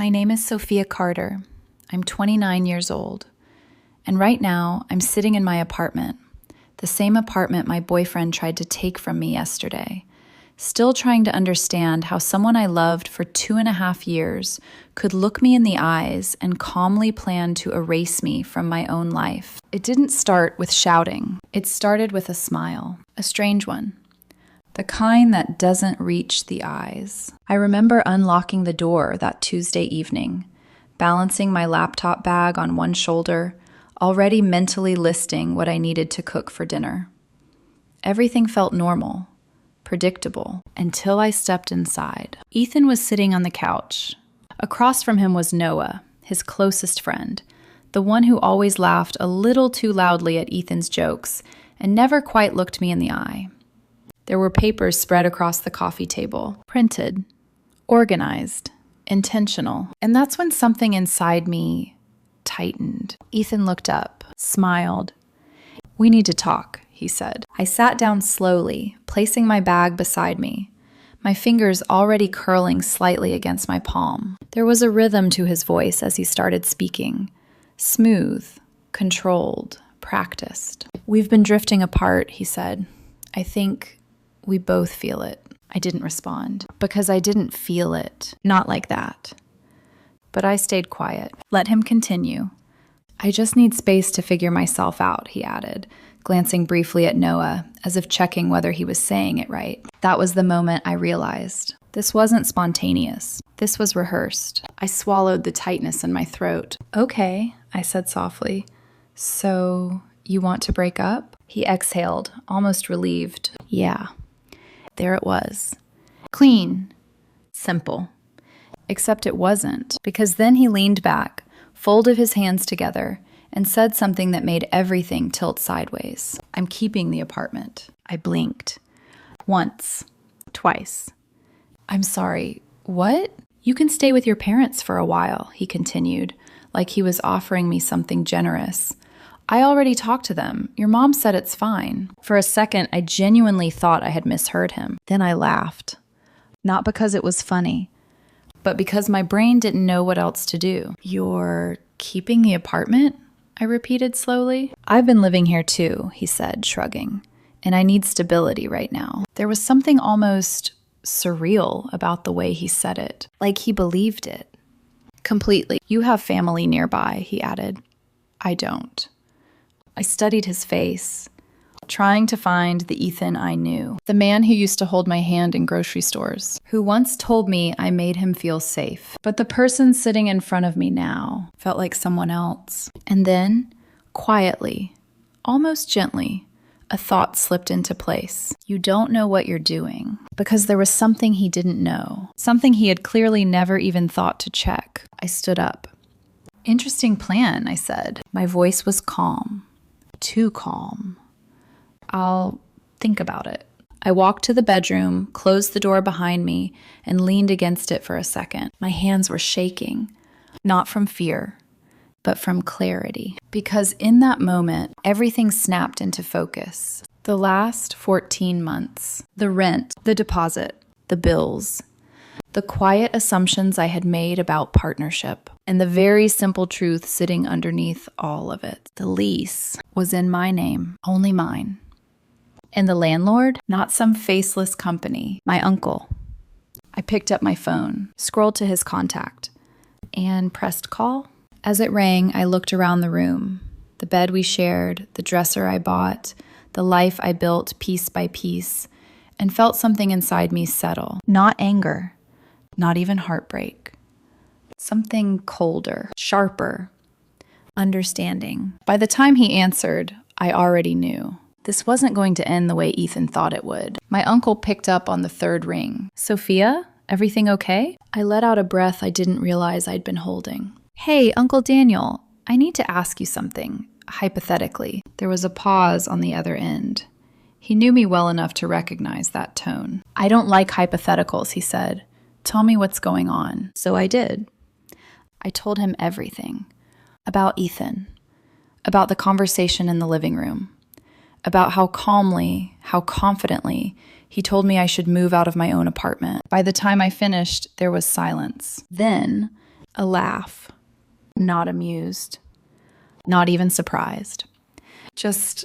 My name is Sophia Carter. I'm 29 years old. And right now, I'm sitting in my apartment, the same apartment my boyfriend tried to take from me yesterday, still trying to understand how someone I loved for 2.5 years could look me in the eyes and calmly plan to erase me from my own life. It didn't start with shouting. It started with a smile, a strange one. The kind that doesn't reach the eyes. I remember unlocking the door that Tuesday evening, balancing my laptop bag on one shoulder, already mentally listing what I needed to cook for dinner. Everything felt normal, predictable, until I stepped inside. Ethan was sitting on the couch. Across from him was Noah, his closest friend, the one who always laughed a little too loudly at Ethan's jokes and never quite looked me in the eye. There were papers spread across the coffee table, printed, organized, intentional. And that's when something inside me tightened. Ethan looked up, smiled. "We need to talk," he said. I sat down slowly, placing my bag beside me, my fingers already curling slightly against my palm. There was a rhythm to his voice as he started speaking, smooth, controlled, practiced. "We've been drifting apart," he said. "I think we both feel it." I didn't respond, because I didn't feel it. Not like that. But I stayed quiet. Let him continue. "I just need space to figure myself out," he added, glancing briefly at Noah, as if checking whether he was saying it right. That was the moment I realized. This wasn't spontaneous. This was rehearsed. I swallowed the tightness in my throat. "Okay," I said softly. "So, you want to break up?" He exhaled, almost relieved. Yeah. There it was. Clean. Simple. Except it wasn't, because then he leaned back, folded his hands together, and said something that made everything tilt sideways. "I'm keeping the apartment." I blinked. Once. Twice. "I'm sorry. What?" "You can stay with your parents for a while," he continued, like he was offering me something generous. "I already talked to them. Your mom said it's fine." For a second, I genuinely thought I had misheard him. Then I laughed. Not because it was funny, but because my brain didn't know what else to do. "You're keeping the apartment?" I repeated slowly. "I've been living here too," he said, shrugging, "and I need stability right now." There was something almost surreal about the way he said it, like he believed it. Completely. "You have family nearby," he added. "I don't." I studied his face, trying to find the Ethan I knew, the man who used to hold my hand in grocery stores, who once told me I made him feel safe. But the person sitting in front of me now felt like someone else. And then, quietly, almost gently, a thought slipped into place. You don't know what you're doing. Because there was something he didn't know, something he had clearly never even thought to check. I stood up. "Interesting plan," I said. My voice was calm. Too calm. "I'll think about it." I walked to the bedroom, closed the door behind me, and leaned against it for a second. My hands were shaking, not from fear, but from clarity. Because in that moment, everything snapped into focus. The last 14 months, the rent, the deposit, the bills, the quiet assumptions I had made about partnership, and the very simple truth sitting underneath all of it. The lease was in my name, only mine. And the landlord, not some faceless company, my uncle. I picked up my phone, scrolled to his contact, and pressed call. As it rang, I looked around the room. The bed we shared, the dresser I bought, the life I built piece by piece, and felt something inside me settle. Not anger. Not even heartbreak. Something colder, sharper, understanding. By the time he answered, I already knew. This wasn't going to end the way Ethan thought it would. My uncle picked up on the third ring. "Sophia, everything okay?" I let out a breath I didn't realize I'd been holding. "Hey, Uncle Daniel, I need to ask you something, hypothetically." There was a pause on the other end. He knew me well enough to recognize that tone. "I don't like hypotheticals," he said. "Tell me what's going on." So I did. I told him everything. About Ethan. About the conversation in the living room. About how calmly, how confidently he told me I should move out of my own apartment. By the time I finished, there was silence. Then, A laugh. Not amused. Not even surprised. Just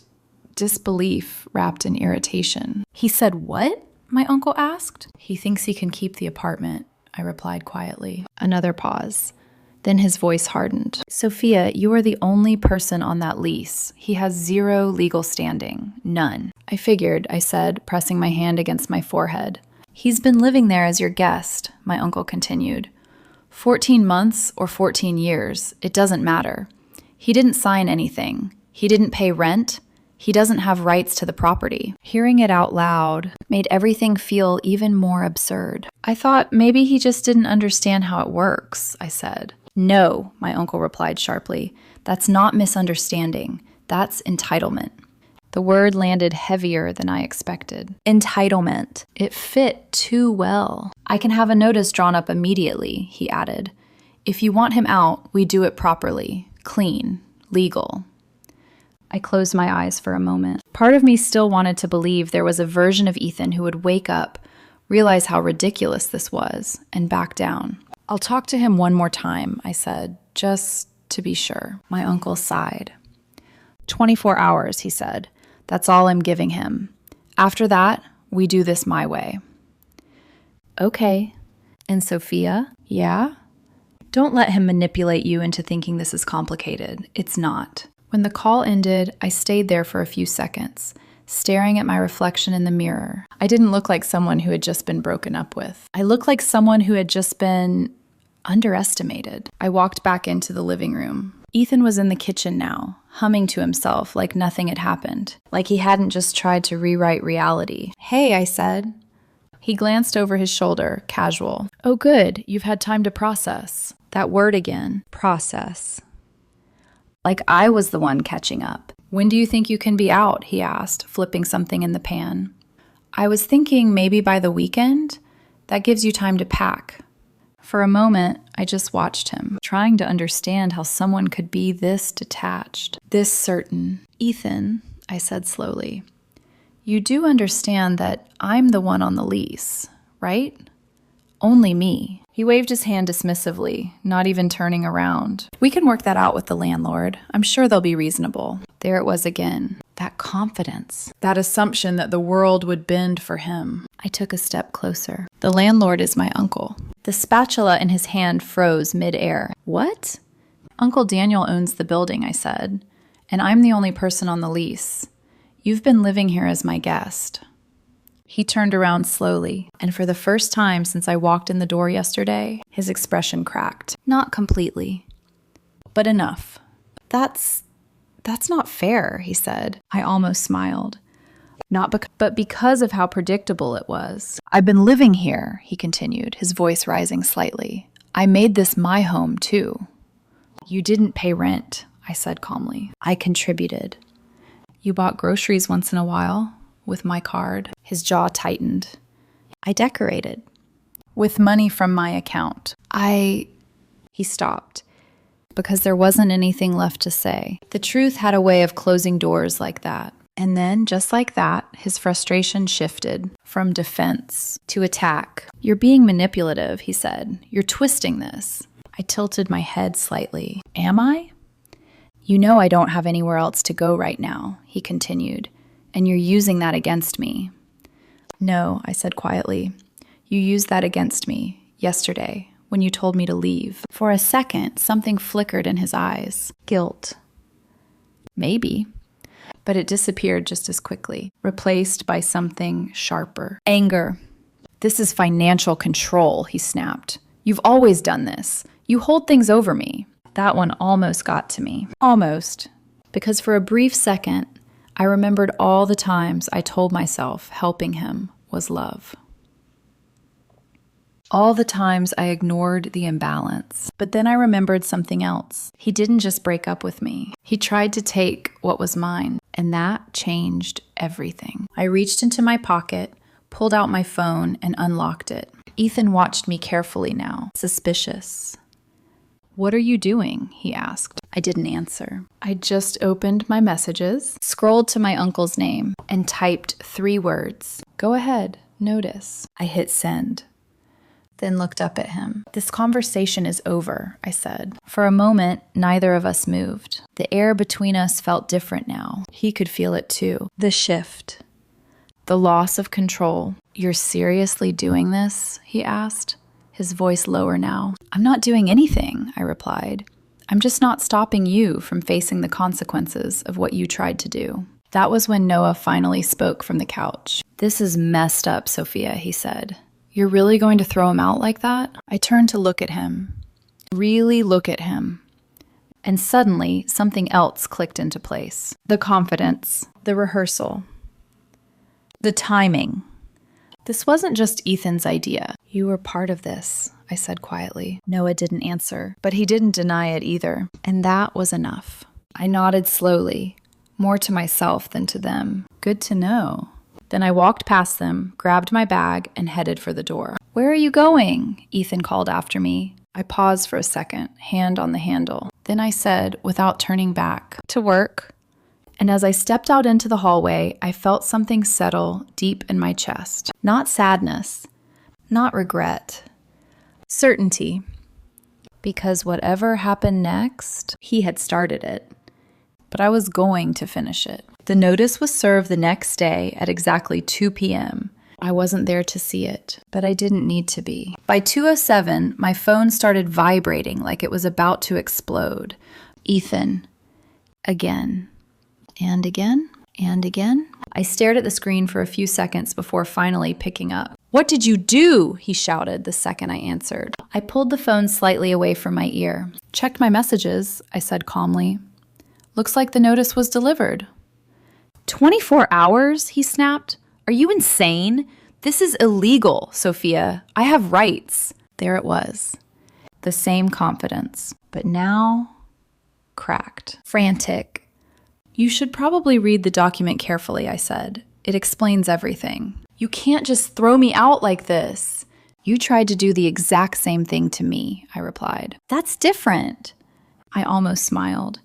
disbelief wrapped in irritation. He said, "What?" my uncle asked. "He thinks he can keep the apartment," I replied quietly. Another pause. Then his voice hardened. "Sophia, you are the only person on that lease. He has zero legal standing. None." "I figured," I said, pressing my hand against my forehead. "He's been living there as your guest," my uncle continued. 14 months or 14 years, it doesn't matter. He didn't sign anything. He didn't pay rent. He doesn't have rights to the property." Hearing it out loud made everything feel even more absurd. "I thought maybe he just didn't understand how it works," I said. "No," my uncle replied sharply. "That's not misunderstanding. That's entitlement." The word landed heavier than I expected. Entitlement. It fit too well. "I can have a notice drawn up immediately," he added. "If you want him out, we do it properly, clean, legal." I closed my eyes for a moment. Part of me still wanted to believe there was a version of Ethan who would wake up, realize how ridiculous this was, and back down. "I'll talk to him one more time," I said, "just to be sure." My uncle sighed. 24 hours, he said. "That's all I'm giving him. After that, we do this my way." "Okay." "And Sophia?" "Yeah?" "Don't let him manipulate you into thinking this is complicated. It's not." When the call ended, I stayed there for a few seconds, staring at my reflection in the mirror. I didn't look like someone who had just been broken up with. I looked like someone who had just been underestimated. I walked back into the living room. Ethan was in the kitchen now, humming to himself like nothing had happened, like he hadn't just tried to rewrite reality. "Hey," I said. He glanced over his shoulder, casual. "Oh, good, you've had time to process." That word again, process. Like I was the one catching up. "When do you think you can be out?" he asked, flipping something in the pan. "I was thinking maybe by the weekend. That gives you time to pack." For a moment, I just watched him, trying to understand how someone could be this detached, this certain. "Ethan," I said slowly, "you do understand that I'm the one on the lease, right? Only me." He waved his hand dismissively, not even turning around. "We can work that out with the landlord. I'm sure they'll be reasonable." There it was again. That confidence. That assumption that the world would bend for him. I took a step closer. "The landlord is my uncle." The spatula in his hand froze mid-air. "What?" "Uncle Daniel owns the building," I said, "and I'm the only person on the lease. You've been living here as my guest." He turned around slowly, and for the first time since I walked in the door yesterday, his expression cracked. "Not completely, but enough." That's not fair," he said. I almost smiled. But because of how predictable it was. "I've been living here," he continued, his voice rising slightly. "I made this my home, too." "You didn't pay rent," I said calmly. "I contributed." "You bought groceries once in a while?" "With my card." His jaw tightened. "I decorated." "With money from my account." He stopped, because there wasn't anything left to say. The truth had a way of closing doors like that. And then, just like that, his frustration shifted from defense to attack. "You're being manipulative," he said. "You're twisting this." I tilted my head slightly. "Am I?" "You know I don't have anywhere else to go right now," he continued. "And you're using that against me." "No," I said quietly. "You used that against me yesterday when you told me to leave." For a second, something flickered in his eyes. Guilt. Maybe. But it disappeared just as quickly, replaced by something sharper. Anger. "This is financial control," he snapped. "You've always done this. You hold things over me." That one almost got to me. Almost. Because for a brief second, I remembered all the times I told myself helping him was love. All the times I ignored the imbalance. But then I remembered something else. He didn't just break up with me. He tried to take what was mine, and that changed everything. I reached into my pocket, pulled out my phone, and unlocked it. Ethan watched me carefully now, suspicious. "What are you doing?" he asked. I didn't answer. I just opened my messages, scrolled to my uncle's name, and typed 3 words. "Go ahead, notice." I hit send. then looked up at him. "This conversation is over," I said. For a moment, neither of us moved. The air between us felt different now. He could feel it too. The shift. The loss of control. "You're seriously doing this?" he asked, his voice lower now. "I'm not doing anything," I replied. "I'm just not stopping you from facing the consequences of what you tried to do." That was when Noah finally spoke from the couch. "This is messed up, Sophia," he said. "You're really going to throw him out like that?" I turned to look at him. Really look at him. And suddenly, something else clicked into place. The confidence. The rehearsal. The timing. This wasn't just Ethan's idea. "You were part of this," I said quietly. Noah didn't answer, but he didn't deny it either. And that was enough. I nodded slowly, more to myself than to them. Good to know. Then I walked past them, grabbed my bag, and headed for the door. "Where are you going?" Ethan called after me. I paused for a second, hand on the handle. Then I said, without turning back, "To work." And as I stepped out into the hallway, I felt something settle deep in my chest. Not sadness, not regret, certainty. Because whatever happened next, he had started it. But I was going to finish it. The notice was served the next day at exactly 2 p.m. I wasn't there to see it, but I didn't need to be. By 2:07, my phone started vibrating like it was about to explode. Ethan. Again. And again. And again. I stared at the screen for a few seconds before finally picking up. "What did you do?" he shouted the second I answered. I pulled the phone slightly away from my ear. "Checked my messages," I said calmly. "Looks like the notice was delivered." 24 hours? He snapped. "Are you insane? This is illegal, Sophia. I have rights." There it was. The same confidence. But now, cracked. Frantic. "You should probably read the document carefully," I said. "It explains everything." "You can't just throw me out like this." "You tried to do the exact same thing to me," I replied. "That's different." I almost smiled.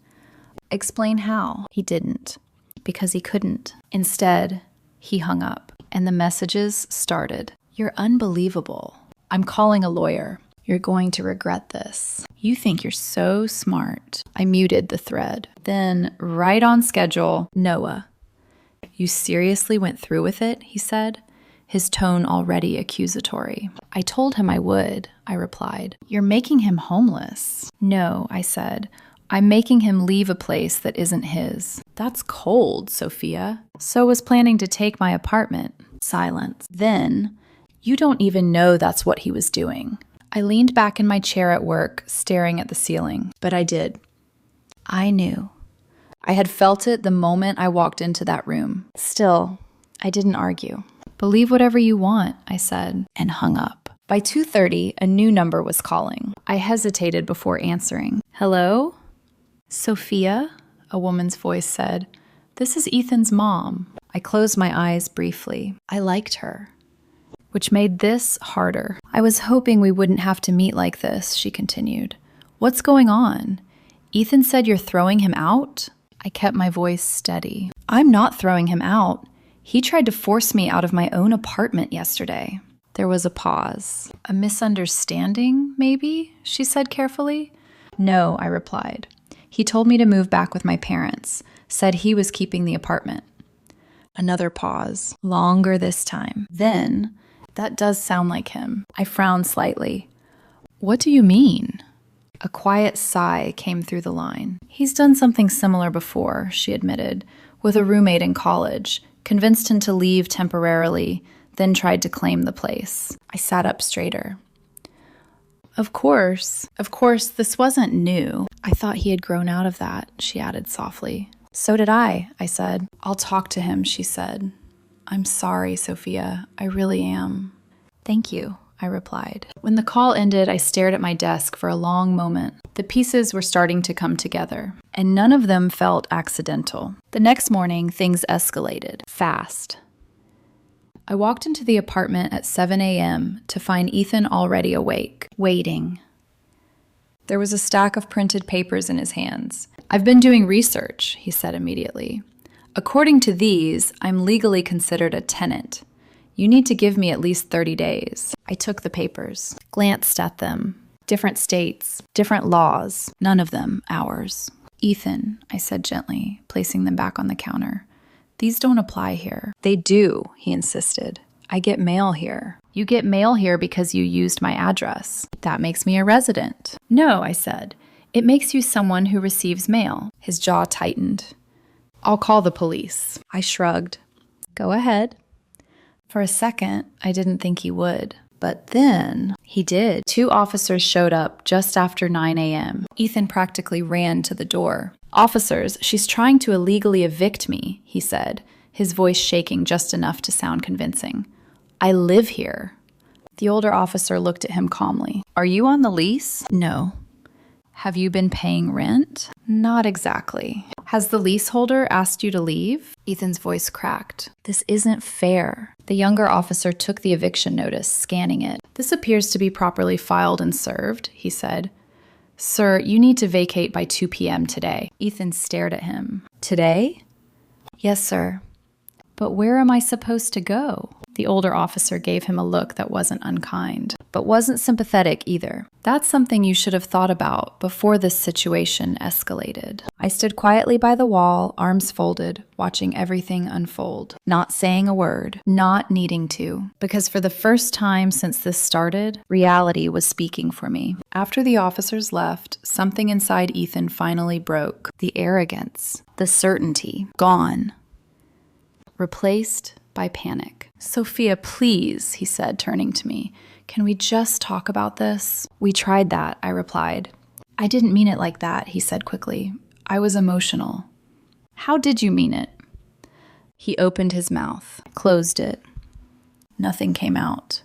"Explain how." He didn't, because he couldn't. Instead, he hung up, and the messages started. "You're unbelievable. I'm calling a lawyer. You're going to regret this. You think you're so smart." I muted the thread. Then, right on schedule, Noah. "You seriously went through with it?" he said, his tone already accusatory. "I told him I would," I replied. "You're making him homeless." "No," I said. "I'm making him leave a place that isn't his." "That's cold, Sophia." "So was planning to take my apartment." Silence. Then, "You don't even know that's what he was doing." I leaned back in my chair at work, staring at the ceiling. But I did. I knew. I had felt it the moment I walked into that room. Still, I didn't argue. "Believe whatever you want," I said, and hung up. By 2:30, a new number was calling. I hesitated before answering. "Hello?" "Sophia?" a woman's voice said. "This is Ethan's mom." I closed my eyes briefly. I liked her, which made this harder. "I was hoping we wouldn't have to meet like this," she continued. "What's going on? Ethan said you're throwing him out?" I kept my voice steady. "I'm not throwing him out. He tried to force me out of my own apartment yesterday." There was a pause. "A misunderstanding, maybe?" she said carefully. "No," I replied. "He told me to move back with my parents, said he was keeping the apartment." Another pause, longer this time. Then, "That does sound like him." I frowned slightly. "What do you mean?" A quiet sigh came through the line. "He's done something similar before," she admitted, "with a roommate in college, convinced him to leave temporarily, then tried to claim the place." I sat up straighter. Of course, this wasn't new. I thought he had grown out of that," she added softly. "So did I said. "I'll talk to him," she said. "I'm sorry, Sophia. I really am." "Thank you," I replied. When the call ended, I stared at my desk for a long moment. The pieces were starting to come together, and none of them felt accidental. The next morning, things escalated, fast. I walked into the apartment at 7 a.m. to find Ethan already awake, waiting. There was a stack of printed papers in his hands. "I've been doing research," he said immediately. "According to these, I'm legally considered a tenant. You need to give me at least 30 days. I took the papers, glanced at them. Different states, different laws, none of them ours. Ethan, I said gently, placing them back on the counter. These don't apply here. They do, he insisted. I get mail here. You get mail here because you used my address. That makes me a resident. No, I said. It makes you someone who receives mail. His jaw tightened. I'll call the police. I shrugged. Go ahead. For a second, I didn't think he would. But then he did. 2 officers showed up just after 9 a.m. Ethan practically ran to the door. Officers, she's trying to illegally evict me, he said, his voice shaking just enough to sound convincing. I live here. The older officer looked at him calmly. Are you on the lease? No. Have you been paying rent? Not exactly. Has the leaseholder asked you to leave? Ethan's voice cracked. This isn't fair. The younger officer took the eviction notice, scanning it. This appears to be properly filed and served, he said. Sir, you need to vacate by 2 p.m. today. Ethan stared at him. Today? Yes, sir. But where am I supposed to go? The older officer gave him a look that wasn't unkind, but wasn't sympathetic either. That's something you should have thought about before this situation escalated. I stood quietly by the wall, arms folded, watching everything unfold, not saying a word, not needing to, because for the first time since this started, reality was speaking for me. After the officers left, something inside Ethan finally broke. The arrogance, the certainty, gone. Replaced by panic. Sophia, please, he said, turning to me. Can we just talk about this? We tried that, I replied. I didn't mean it like that, he said quickly. I was emotional. How did you mean it? He opened his mouth, closed it. Nothing came out.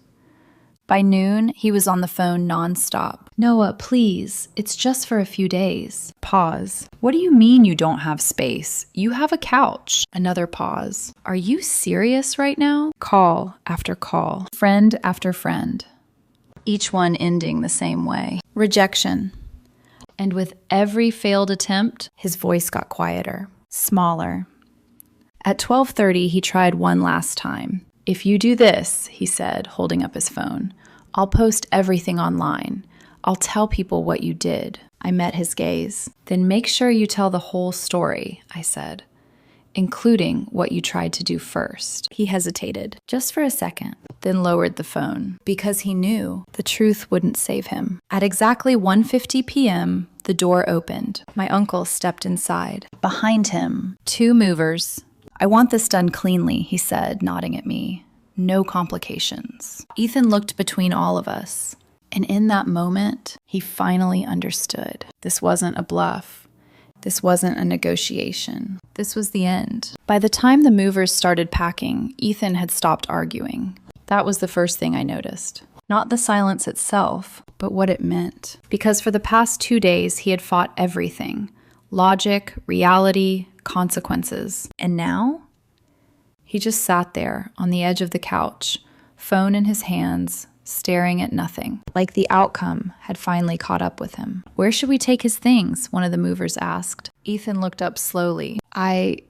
By noon, he was on the phone nonstop. Noah, please, it's just for a few days. Pause. What do you mean you don't have space? You have a couch. Another pause. Are you serious right now? Call after call. Friend after friend. Each one ending the same way. Rejection. And with every failed attempt, his voice got quieter, smaller. At 12:30, he tried one last time. If you do this, he said, holding up his phone, I'll post everything online. I'll tell people what you did. I met his gaze. Then make sure you tell the whole story, I said, including what you tried to do first. He hesitated, just for a second, then lowered the phone, because he knew the truth wouldn't save him. At exactly 1:50 p.m., the door opened. My uncle stepped inside. Behind him, 2 movers. I want this done cleanly, he said, nodding at me. No complications. Ethan looked between all of us, and in that moment, he finally understood. This wasn't a bluff. This wasn't a negotiation. This was the end. By the time the movers started packing, Ethan had stopped arguing. That was the first thing I noticed. Not the silence itself, but what it meant. Because for the past 2 days, he had fought everything. Logic, reality, consequences. And now? He just sat there on the edge of the couch, phone in his hands, staring at nothing, like the outcome had finally caught up with him. Where should we take his things? One of the movers asked. Ethan looked up slowly. I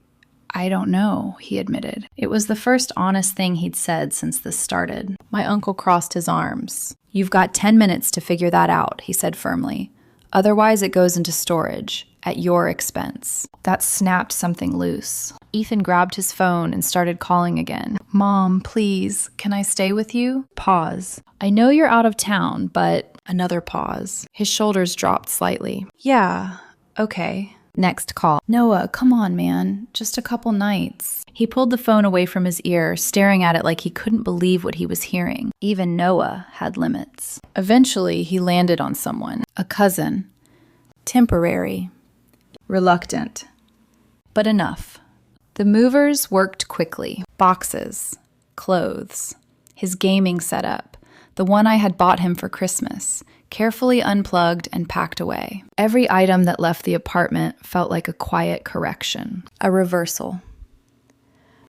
don't know, he admitted. It was the first honest thing he'd said since this started. My uncle crossed his arms. You've got 10 minutes to figure that out, he said firmly. Otherwise, it goes into storage, at your expense. That snapped something loose. Ethan grabbed his phone and started calling again. Mom, please, can I stay with you? Pause. I know you're out of town, but... Another pause. His shoulders dropped slightly. Yeah, okay. Next call. Noah, come on, man. Just a couple nights. He pulled the phone away from his ear, staring at it like he couldn't believe what he was hearing. Even Noah had limits. Eventually, he landed on someone. A cousin. Temporary. Reluctant. But enough. The movers worked quickly. Boxes. Clothes. His gaming setup. The one I had bought him for Christmas. Carefully unplugged and packed away. Every item that left the apartment felt like a quiet correction. A reversal.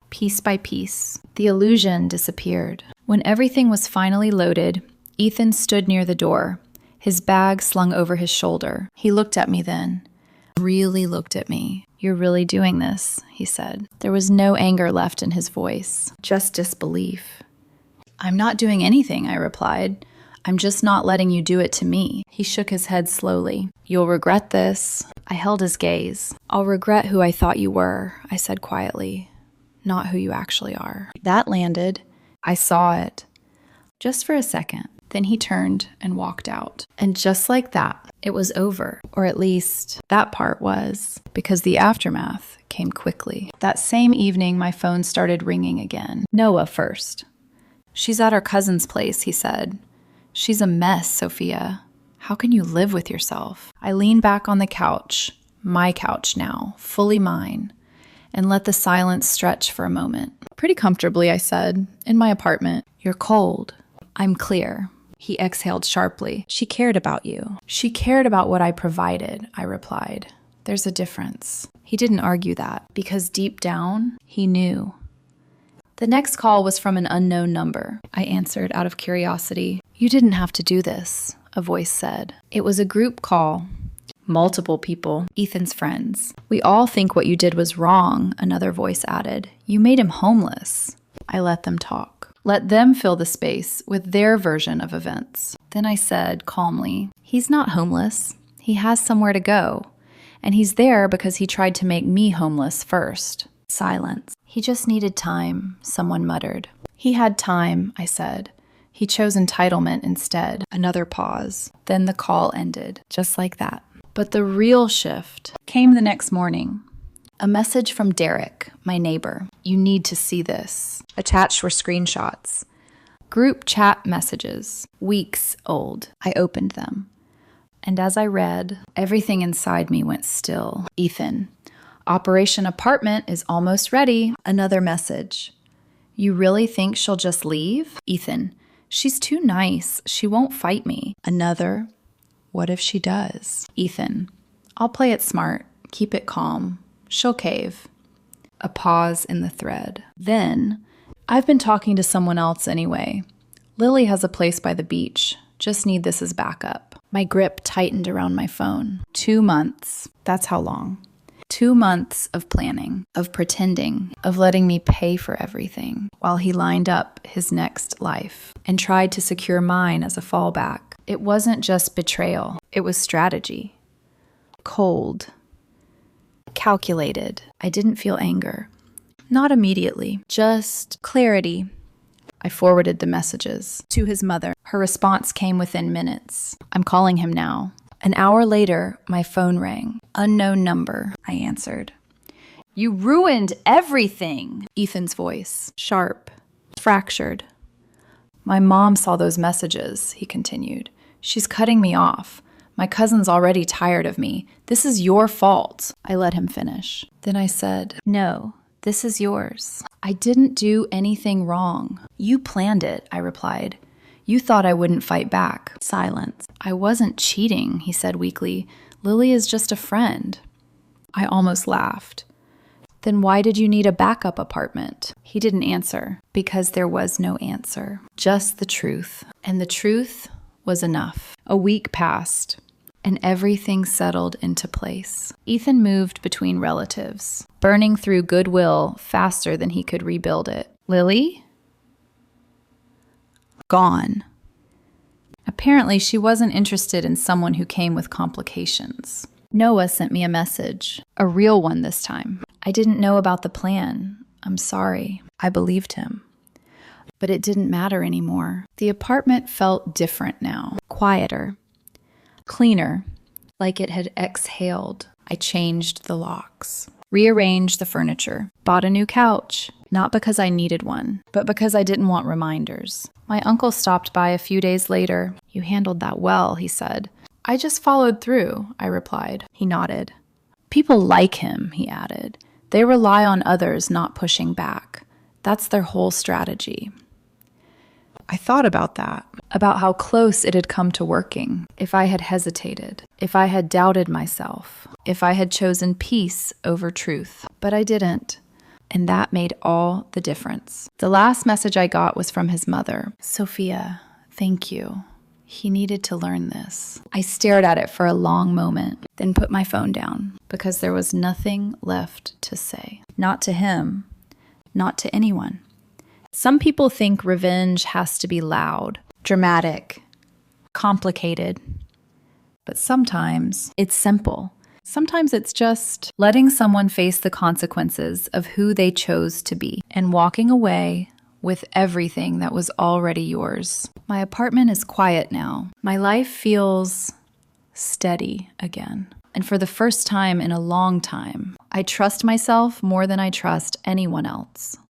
Piece by piece, the illusion disappeared. When everything was finally loaded, Ethan stood near the door, his bag slung over his shoulder. He looked at me then. Really looked at me. You're really doing this, he said. There was no anger left in his voice, just disbelief. I'm not doing anything, I replied. I'm just not letting you do it to me. He shook his head slowly. You'll regret this. I held his gaze. I'll regret who I thought you were, I said quietly, not who you actually are. That landed. I saw it. Just for a second. Then he turned and walked out. And just like that, it was over. Or at least that part was, because the aftermath came quickly. That same evening, my phone started ringing again. Noah first. She's at her cousin's place, he said. She's a mess, Sophia. How can you live with yourself? I leaned back on the couch, my couch now, fully mine, and let the silence stretch for a moment. Pretty comfortably, I said, in my apartment. You're cold. I'm clear. He exhaled sharply. She cared about you. She cared about what I provided, I replied. There's a difference. He didn't argue that, because deep down, he knew. The next call was from an unknown number. I answered out of curiosity. You didn't have to do this, a voice said. It was a group call. Multiple people, Ethan's friends. We all think what you did was wrong, another voice added. You made him homeless. I let them talk. Let them fill the space with their version of events. Then I said calmly, he's not homeless. He has somewhere to go. And he's there because he tried to make me homeless first. Silence. He just needed time, someone muttered. He had time, I said. He chose entitlement instead. Another pause. Then the call ended, just like that. But the real shift came the next morning. A message from Derek, my neighbor. You need to see this. Attached were screenshots. Group chat messages, weeks old. I opened them. And as I read, everything inside me went still. Ethan, Operation Apartment is almost ready. Another message. You really think she'll just leave? Ethan, she's too nice. She won't fight me. Another. What if she does? Ethan, I'll play it smart. Keep it calm. She'll cave. A pause in the thread. Then, I've been talking to someone else anyway. Lily has a place by the beach. Just need this as backup. My grip tightened around my phone. 2 months. That's how long. 2 months of planning, of pretending, of letting me pay for everything, while he lined up his next life and tried to secure mine as a fallback. It wasn't just betrayal. It was strategy. Cold. Calculated. I didn't feel anger. Not immediately. Just clarity. I forwarded the messages to his mother. Her response came within minutes. I'm calling him now. An hour later, my phone rang. Unknown number, I answered. You ruined everything, Ethan's voice. Sharp. Fractured. My mom saw those messages, he continued. She's cutting me off. My cousin's already tired of me. This is your fault. I let him finish. Then I said, no, this is yours. I didn't do anything wrong. You planned it, I replied. You thought I wouldn't fight back. Silence. I wasn't cheating, he said weakly. Lily is just a friend. I almost laughed. Then why did you need a backup apartment? He didn't answer, because there was no answer. Just the truth. And the truth was enough. A week passed, and everything settled into place. Ethan moved between relatives, burning through goodwill faster than he could rebuild it. Lily? Gone. Apparently, she wasn't interested in someone who came with complications. Noah sent me a message, a real one this time. I didn't know about the plan. I'm sorry. I believed him. But it didn't matter anymore. The apartment felt different now, quieter, cleaner, like it had exhaled. I changed the locks, rearranged the furniture, bought a new couch, not because I needed one, but because I didn't want reminders. My uncle stopped by a few days later. You handled that well, he said. I just followed through, I replied. He nodded. People like him, he added. They rely on others not pushing back. That's their whole strategy. I thought about that, about how close it had come to working. If I had hesitated, if I had doubted myself, if I had chosen peace over truth. But I didn't. And that made all the difference. The last message I got was from his mother. Sophia, thank you. He needed to learn this. I stared at it for a long moment, then put my phone down, because there was nothing left to say. Not to him, not to anyone. Some people think revenge has to be loud, dramatic, complicated. But sometimes it's simple. Sometimes it's just letting someone face the consequences of who they chose to be and walking away with everything that was already yours. My apartment is quiet now. My life feels steady again. And for the first time in a long time, I trust myself more than I trust anyone else.